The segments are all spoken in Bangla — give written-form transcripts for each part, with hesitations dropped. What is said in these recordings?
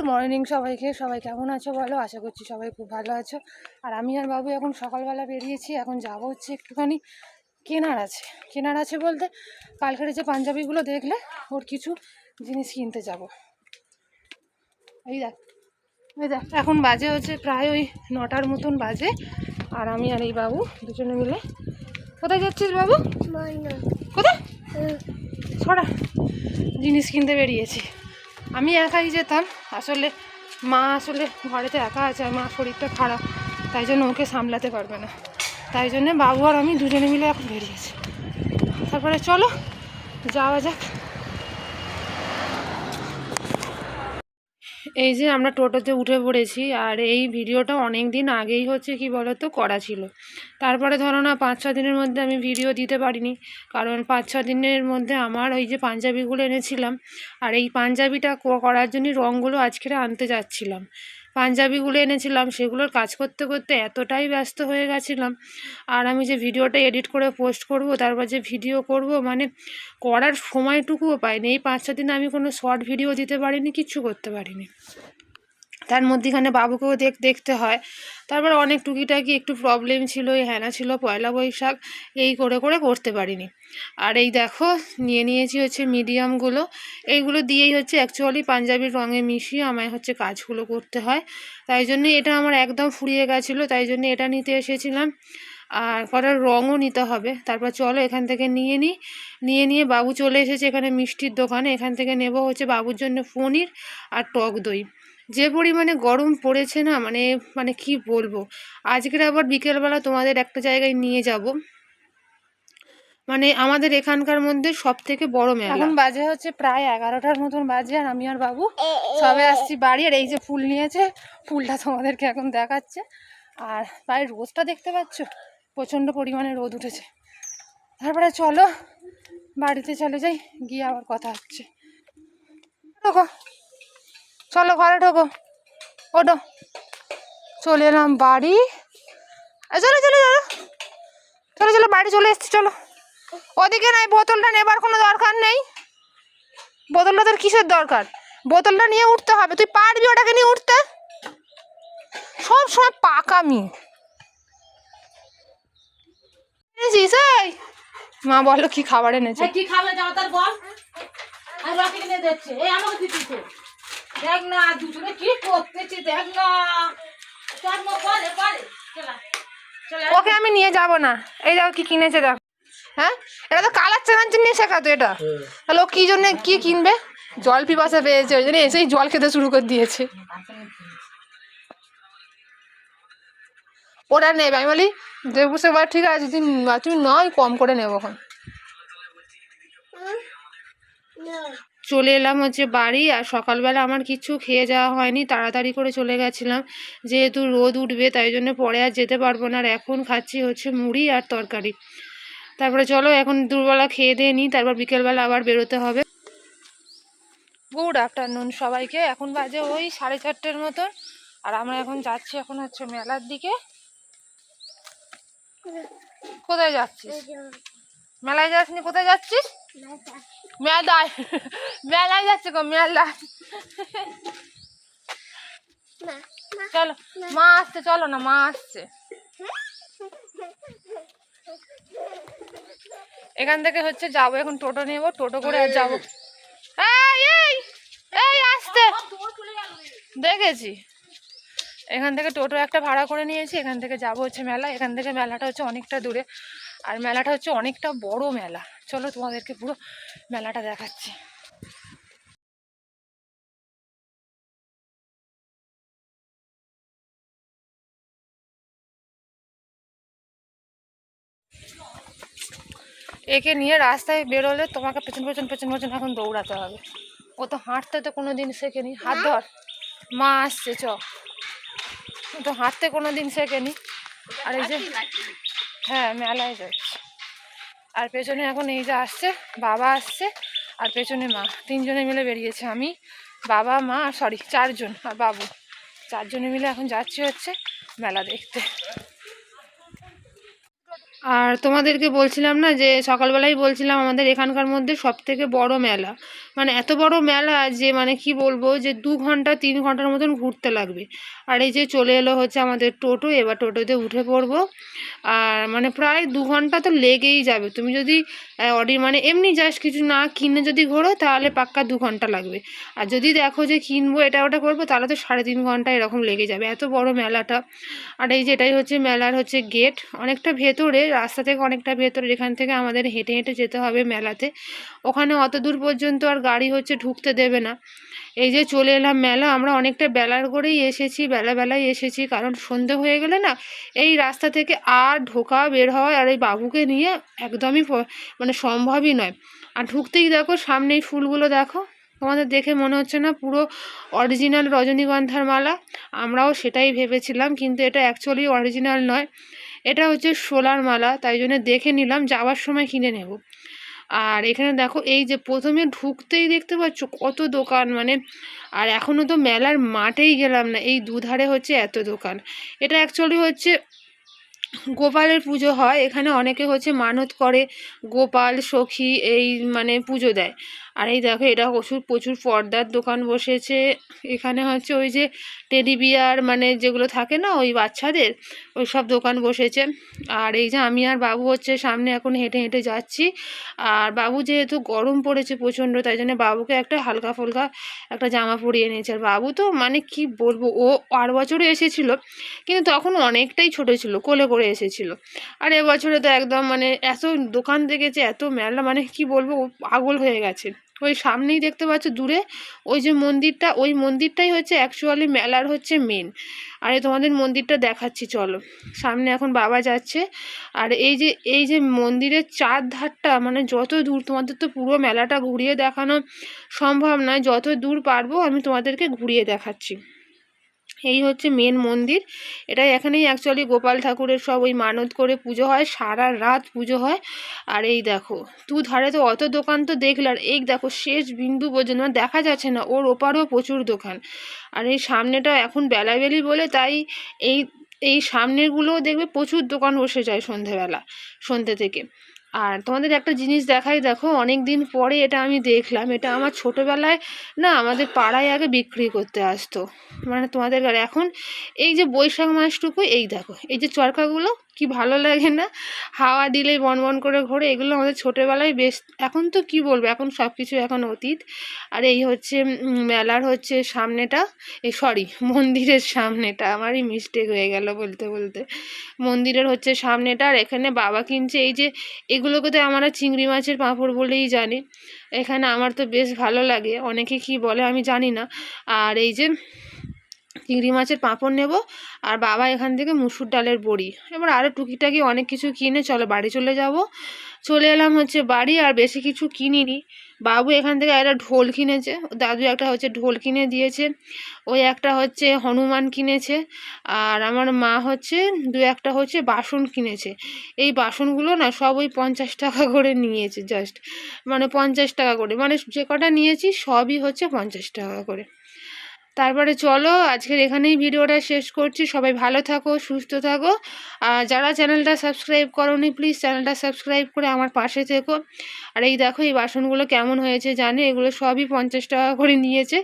মর্নিং সবাইকে। সবাই কেমন আছো বলো? আশা করছি সবাই খুব ভালো আছো। আর আমি আর বাবু এখন সকালবেলা বেরিয়েছি। এখন যাবো হচ্ছে একটুখানি কেনার আছে বলতে কালকের যে পাঞ্জাবিগুলো দেখলে ওর কিছু জিনিস কিনতে যাব। এই দেখ এখন বাজে হচ্ছে প্রায় ওই 9টার মতন বাজে। আর আমি আর এই বাবু দুজনে মিলে কোথায় যাচ্ছিস বাবু? কোথায়? ছড়া জিনিস কিনতে বেরিয়েছি। আমি একাই যেতাম, আসলে মা ঘরেতে একা আছে, আর মার শরীরটা খারাপ, তাই জন্য ওকে সামলাতে পারবে না, তাই জন্যে বাবু আর আমি দুজনে মিলে এখন বেরিয়েছি। তারপরে চলো যাওয়া যাক। এই যে আমরা টোটোতে উঠে পড়েছি। আর এই ভিডিওটা অনেক দিন আগেই হচ্ছে কি বলতো করা ছিল, তারপরে ধরো না 5-6 দিনের মধ্যে আমি ভিডিও দিতে পারিনি, কারণ 5-6 দিনের মধ্যে আমার ওই যে পাঞ্জাবিগুলো এনেছিলাম, আর এই পাঞ্জাবিটা করার জন্য রঙগুলো আজকে আনতে যাচ্ছিলাম। পাঞ্জাবিগুলো এনেছিলাম, সেগুলোর কাজ করতে করতে এতটাই ব্যস্ত হয়ে গেছিলাম। আর আমি যে ভিডিওটা এডিট করে পোস্ট করব, তারপর যে ভিডিও করব, মানে করার সময়টুকুও পাইনি। এই 5-6 দিন আমি কোনো শর্ট ভিডিও দিতে পারিনি, কিচ্ছু করতে পারিনি। তার মধ্যেখানে বাবুকেও দেখতে হয়। তারপর অনেক টুকিটাকি একটু প্রবলেম ছিল, এই হ্যানা ছিল, পয়লা বৈশাখ, এই করে করতে পারিনি। আর এই দেখো নিয়েছি হচ্ছে মিডিয়ামগুলো, এইগুলো দিয়েই হচ্ছে অ্যাকচুয়ালি পাঞ্জাবির রঙে মিশিয়ে আমায় হচ্ছে কাজগুলো করতে হয়। তাই জন্য এটা আমার একদম ফুরিয়ে গেছিলো, তাই জন্য এটা নিতে এসেছিলাম। আর কটার রঙও নিতে হবে। তারপর চলো এখান থেকে নিয়ে বাবু চলে এসেছে এখানে মিষ্টির দোকানে। এখান থেকে নেব হচ্ছে বাবুর জন্য পনির আর টক দই। যে পরিমাণে গরম পড়েছে না, মানে কি বলবো। আজকের আবার বিকেলবেলা তোমাদের একটা জায়গায় নিয়ে যাব, মানে আমাদের এখানকার মধ্যে সব থেকে বড় মেলা। এখন বাজে হচ্ছে প্রায় 11টার মতন বাজে, আর আমি আর বাবু সবে আসছি বাড়ি। আর এই যে ফুল নিয়েছে, ফুলটা তোমাদেরকে এখন দেখাচ্ছে। আর প্রায় রোদটা দেখতে পাচ্ছ, প্রচণ্ড পরিমাণে রোদ উঠেছে। তারপরে চলো বাড়িতে চলে যাই, গিয়ে আবার কথা হচ্ছে। ঢোকো, চলো ঘরে ঢোকো, ওঠো। চলে এলাম বাড়ি। চলো চলো চলো চলো চলো বাড়ি চলে এসছি। চলো ওদিকে নাই, বোতলটা নেবার কোনো দরকার নেই। বোতলটা তোর কিসের দরকার? বোতলটা নিয়ে উঠতে হবে, তুই পারবি ওটাকে নিয়ে উঠতে? সব সময় পাকামি। এনেছিস? এই মা বলো কি খাবার এনেছে? কি খাবে যাও তার বল। আর রকি কিনে দিচ্ছে, এই আমাকে দিচ্ছে। দেখ না দুজনে কি করতেছি, দেখ না তোর মো পারে চলা চলা। ওকে আমি নিয়ে যাব না। এই দেখো কি কিনেছে দেখো। হ্যাঁ, এটা তো কালার চেনার জন্য শেখাতো এটা। তাহলে ও কি জন্য কি কিনবে? জল পিপাসা পেয়েছে, ওই জন্য এসেই জল খেতে শুরু করে দিয়েছে। ওটা নেবে, আমি বলি দেবুসে বার ঠিক আছে, তুমি নয় কম করে নেবো। এখন চলে এলাম হচ্ছে বাড়ি। আর সকালবেলা আমার কিছু খেয়ে যাওয়া হয়নি, তাড়াতাড়ি করে চলে গেছিলাম, যেহেতু রোদ উঠবে তাই জন্য পরে আর যেতে পারবো না। আর এখন খাচ্ছি হচ্ছে মুড়ি আর তরকারি। তারপরে চলো এখন দুপুরবেলা খেয়ে দিয়ে নিই, তারপর বিকেলবেলা আবার বেরোতে হবে। গুড আফটারনুন সবাইকে। এখন বাজে ওই 4:30 মতন। আর আমরা এখন যাচ্ছি এখন হচ্ছে মেলার দিকে। কোথায় যাচ্ছিস? মেলায় যাসনি, কোথায় যাচ্ছিস? মেলায় মেলায় যাচ্ছে গো, মেলায়। চলো মা আসছে, চলো না মা আসছে। এখান থেকে হচ্ছে যাবো এখন, টোটো নেবো, টোটো করে আর যাবো। এই আসতে দেখেছি। এখান থেকে টোটো একটা ভাড়া করে নিয়েছি, এখান থেকে যাবো হচ্ছে মেলা। এখান থেকে মেলাটা হচ্ছে অনেকটা দূরে, আর মেলাটা হচ্ছে অনেকটা বড় মেলা। চলো তোমাদেরকে পুরো মেলাটা দেখাচ্ছি। একে নিয়ে রাস্তায় বেরোলে তোমাকে পেছন পেছন এখন দৌড়াতে হবে। ও তো হাঁটতে তো কোনো দিন শেখেনি। হাত ধর, মা আসছে চ। ও তো হাঁটতে কোনো দিন শেখেনি। আর এই যে হ্যাঁ মেলায় যাচ্ছে। আর পেছনে এখন এই যে আসছে বাবা আসছে, আর পেছনে মা, 3 জনে মিলে বেরিয়েছে। আমি, বাবা, মা, সরি 4 জন, আর বাবু, 4 জনে মিলে এখন যাচ্ছি হচ্ছে মেলা দেখতে। আর তোমাদেরকে বলছিলাম না যে সকালবেলায় বলছিলাম আমাদের এখানকার মধ্যে সব থেকে বড় মেলা, মানে এত বড় মেলা যে মানে কি বলবো, যে 2 ঘন্টা 3 ঘন্টার মতন ঘুরতে লাগবে। আর এই যে চলে এলো হচ্ছে আমাদের টোটো, এবার টোটোতে উঠে পড়বো। আর মানে প্রায় 2 ঘন্টা তো লেগেই যাবে। তুমি যদি মানে এমনি জাস্ট কিছু না কিনে যদি ঘোরো তাহলে পাক্কা 2 ঘন্টা লাগবে। আর যদি দেখো যে কিনবো এটা ওটা করবো তাহলে তো 3.5 ঘন্টা এরকম লেগে যাবে, এত বড় মেলাটা। আর এই যে এটাই হচ্ছে মেলার হচ্ছে গেট, অনেকটা ভেতরে, রাস্তা থেকে অনেকটা ভেতরে। এখান থেকে আমাদের হেঁটে হেঁটে যেতে হবে মেলাতে। ওখানে অত দূর পর্যন্ত আর গাড়ি হচ্ছে ঢুকতে দেবে না। এই যে চলে এলাম মেলা, আমরা অনেকটা বেলার করেই এসেছি, বেলায় এসেছি, কারণ সন্ধে হয়ে গেলে না এই রাস্তা থেকে আর ঢোকা বের হওয়া আর এই বাবুকে নিয়ে একদমই মানে সম্ভবই নয়। আর ঢুকতেই দেখো সামনে এই ফুলগুলো দেখো, তোমাদের দেখে মনে হচ্ছে না পুরো অরিজিনাল রজনীগন্ধার মালা? আমরাও সেটাই ভেবেছিলাম, কিন্তু এটা অ্যাকচুয়ালি অরিজিনাল নয়, এটা হচ্ছে শোলার মালা। তাই জন্য দেখে নিলাম, যাওয়ার সময় কিনে নেব। আর এখানে দেখো এই যে প্রথমে ঢুকতেই দেখতে পাচ্ছ কত দোকান, মানে আর এখনও তো মেলার মাঠেই গেলাম না, এই দুধারে হচ্ছে এত দোকান। এটা অ্যাকচুয়ালি হচ্ছে গোপালের পুজো হয় এখানে, অনেকে হচ্ছে মানত করে গোপাল সখী এই মানে পুজো দেয়। আর এই দেখো এটা প্রচুর প্রচুর পর্দার দোকান বসেছে এখানে, হচ্ছে ওই যে টেডি বিয়ার মানে যেগুলো থাকে না ওই বাচ্চাদের, ওই সব দোকান বসেছে। আর এই যে আমি আর বাবু হচ্ছে সামনে এখন হেঁটে হেঁটে যাচ্ছি। আর বাবু যেহেতু গরম পড়েছে প্রচণ্ড, তাই জন্য বাবুকে একটা হালকা ফুলকা একটা জামা পরিয়ে নিয়েছে। আর বাবু তো মানে কি বলবো, ও 8 বছরে এসেছিলো কিন্তু তখন অনেকটাই ছোট ছিল, কোলে করে এসেছিল। আর এবছরে তো একদম মানে এত দোকান দেখেছে, এত মেলা, মানে কি বলবো, ও পাগল হয়ে গেছে। ওই সামনেই দেখতে পাচ্ছ দূরে ওই যে মন্দিরটা, ওই মন্দিরটাই হচ্ছে অ্যাকচুয়ালি মেলার হচ্ছে মেন। আরে তোমাদের মন্দিরটা দেখাচ্ছি চলো, সামনে এখন বাবা যাচ্ছে। আর এই যে মন্দিরের চারধারটা মানে যত দূর, তোমাদের তো পুরো মেলাটা ঘুরিয়ে দেখানো সম্ভব নয়, যত দূর পারবো আমি তোমাদেরকে ঘুরিয়ে দেখাচ্ছি। এই হচ্ছে মেন মন্দির, এটাই এখানেই অ্যাকচুয়ালি গোপাল ঠাকুরের সব ওই মানত করে পুজো হয়, সারা রাত পুজো হয়। আর এই দেখো ধারে তো অত দোকান তো দেখলে, আর এই দেখো শেষ বিন্দু পর্যন্ত মানে দেখা যাচ্ছে না, ওর ওপারেও প্রচুর দোকান। আর এই সামনেটা এখন বেলাবেলি বলে তাই এই এই সামনেরগুলোও দেখবে প্রচুর দোকান বসে যায় সন্ধে থেকে। আর তোমাদের একটা জিনিস দেখাই, দেখো অনেক দিন পরে এটা আমি দেখলাম, এটা আমার ছোটোবেলায় না আমাদের পাড়ায় আগে বিক্রি করতে আসতো, মানে তোমাদের এখন এই যে বৈশাখ মাসটুকু এই দেখো এই যে চরকাগুলো কি ভালো লাগে না, হাওয়া দিলেই বনবন করে ঘোরে, এগুলো আমাদের ছোটোবেলায় বেশ। এখন তো কি বলবো, এখন সব কিছু এখন অতীত। আর এই হচ্ছে মেলার হচ্ছে সামনেটা, সরি মন্দিরের সামনেটা, আমারই মিস্টেক হয়ে গেল বলতে বলতে, মন্দিরের হচ্ছে সামনেটা। আর এখানে বাবা কিনছে এই যে এগুলোকে, তো আমরা চিংড়ি মাছের পাঁপড় বলেই জানি এখানে, আমার তো বেশ ভালো লাগে, অনেকে কি বলে আমি জানি না। আর এই যে চিংড়ি মাছের পাঁপড় নেব, আর বাবা এখান থেকে মুসুর ডালের বড়ি, এবার আরও টুকিটাকি অনেক কিছু কিনে চলো বাড়ি চলে যাব। চলে এলাম হচ্ছে বাড়ি, আর বেশি কিছু কিনিনি। বাবু এখান থেকে একটা ঢোল কিনেছে, দাদু একটা হচ্ছে ঢোল কিনে দিয়েছে, ওই একটা হচ্ছে হনুমান কিনেছে। আর আমার মা হচ্ছে 2-1টা হচ্ছে বাসন কিনেছে। এই বাসনগুলো না সব ওই 50 টাকা করে নিয়েছে, জাস্ট মানে 50 টাকা করে, মানে যে কটা নিয়েছি সবই হচ্ছে 50 টাকা করে। তারপরে চলো আজকের এখানেই ভিডিওটা শেষ করছি, সবাই ভালো থাকো সুস্থ থাকো। আর যারা চ্যানেলটা সাবস্ক্রাইব করোনি প্লিজ চ্যানেলটা সাবস্ক্রাইব করে আমার পাশে থেকো। আর এই দেখো এই বাসনগুলো কেমন হয়েছে জানে, এগুলো সবই 50 টাকা করে নিয়েছে,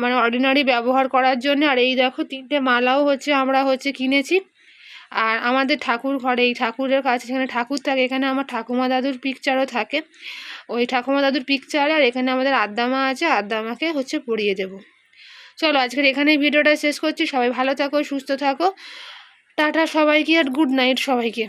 মানে অর্ডিনারি ব্যবহার করার জন্য। আর এই দেখো 3টে মালাও হচ্ছে আমরা হচ্ছে কিনেছি। আর আমাদের ঠাকুর ঘরে, এই ঠাকুরের কাছে যেখানে ঠাকুর থাকে এখানে আমার ঠাকুমা দাদুর পিকচারও থাকে, ওই ঠাকুমা দাদুর পিকচারে। আর এখানে আমাদের আদ্দামা আছে, আদ্দামাকে হচ্ছে পরিয়ে দেবো। চলো আজকের এখানেই ভিডিওটা শেষ করছি, সবাই ভালো থাকো সুস্থ থাকো, টাটা সবাইকে, আর গুড নাইট সবাইকে।